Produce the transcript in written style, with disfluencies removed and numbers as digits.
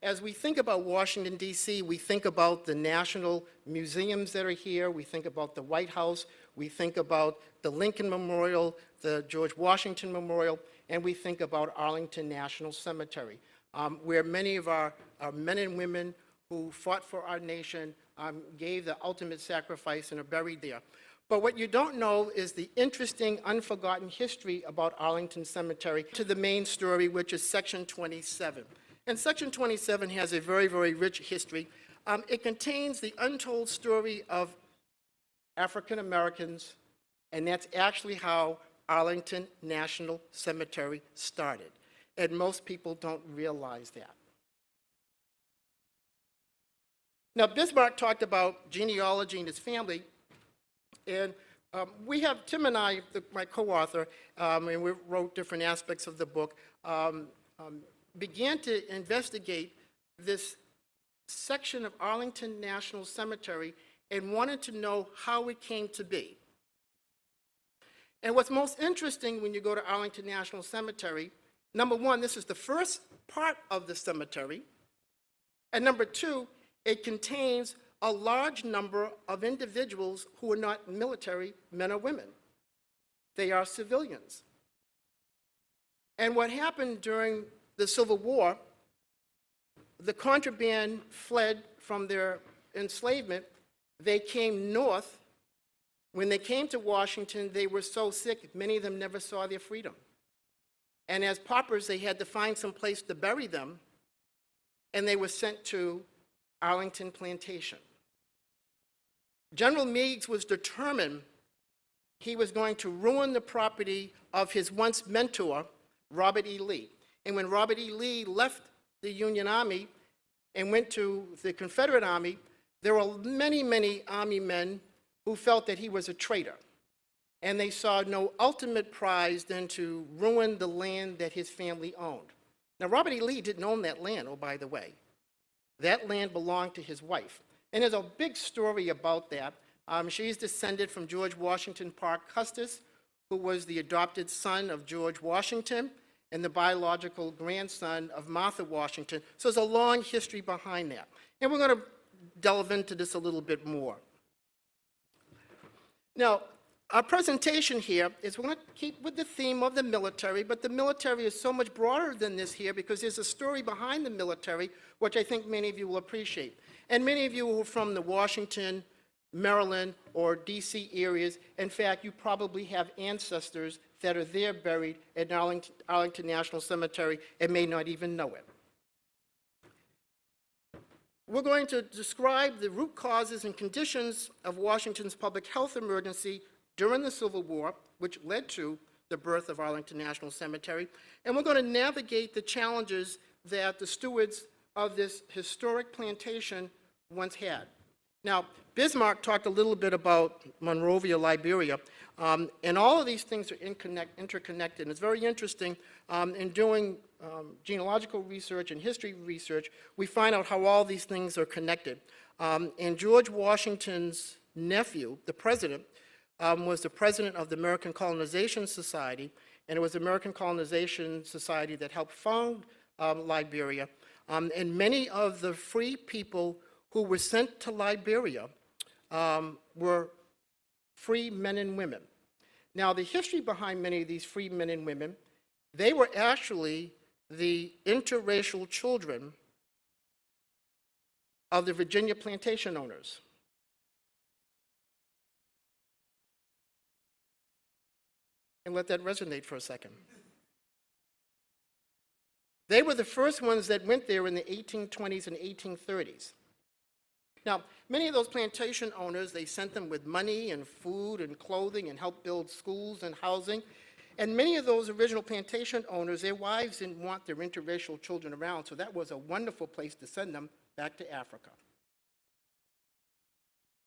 As we think about Washington, D.C., we think about the national museums that are here. We think about the White House. We think about the Lincoln Memorial, the George Washington Memorial, and we think about Arlington National Cemetery, where many of our men and women who fought for our nation gave the ultimate sacrifice and are buried there. But what you don't know is the interesting, unforgotten history about Arlington Cemetery to the main story, which is Section 27. And Section 27 has a very, very rich history. It contains the untold story of African Americans, and that's actually how Arlington National Cemetery started. And most people don't realize that. Now, Bismarck talked about genealogy and his family. And we have, Tim and I, my co-author, and we wrote different aspects of the book, began to investigate this section of Arlington National Cemetery and wanted to know how it came to be. And what's most interesting when you go to Arlington National Cemetery, number one, this is the first part of the cemetery, and number two, it contains a large number of individuals who are not military men or women. They are civilians. And what happened during the Civil War, the contraband fled from their enslavement. They came north. When they came to Washington, they were so sick, many of them never saw their freedom. And as paupers, they had to find some place to bury them, and they were sent to Arlington Plantation. General Meigs was determined he was going to ruin the property of his once mentor, Robert E. Lee. And when Robert E. Lee left the Union Army and went to the Confederate Army, there were many, many Army men who felt that he was a traitor. And they saw no ultimate prize than to ruin the land that his family owned. Now, Robert E. Lee didn't own that land, oh, by the way. That land belonged to his wife. And there's a big story about that. She's descended from George Washington Parke Custis, who was the adopted son of George Washington and the biological grandson of Martha Washington. So there's a long history behind that. And we're going to delve into this a little bit more. Now, our presentation here is we're going to keep with the theme of the military, but the military is so much broader than this here because there's a story behind the military, which I think many of you will appreciate. And many of you who are from the Washington, Maryland, or D.C. areas, in fact, you probably have ancestors that are there buried at Arlington National Cemetery and may not even know it. We're going to describe the root causes and conditions of Washington's public health emergency during the Civil War, which led to the birth of Arlington National Cemetery, and we're going to navigate the challenges that the stewards of this historic plantation once had. Now, Bismarck talked a little bit about Monrovia, Liberia, and all of these things are interconnected. And it's very interesting in doing genealogical research and history research, we find out how all these things are connected. And George Washington's nephew, the president, was the president of the American Colonization Society, and it was the American Colonization Society that helped found Liberia. And many of the free people who were sent to Liberia were free men and women. Now, the history behind many of these free men and women, they were actually the interracial children of the Virginia plantation owners. And let that resonate for a second. They were the first ones that went there in the 1820s and 1830s. Now, many of those plantation owners, they sent them with money and food and clothing and helped build schools and housing. And many of those original plantation owners, their wives didn't want their interracial children around, so that was a wonderful place to send them back to Africa.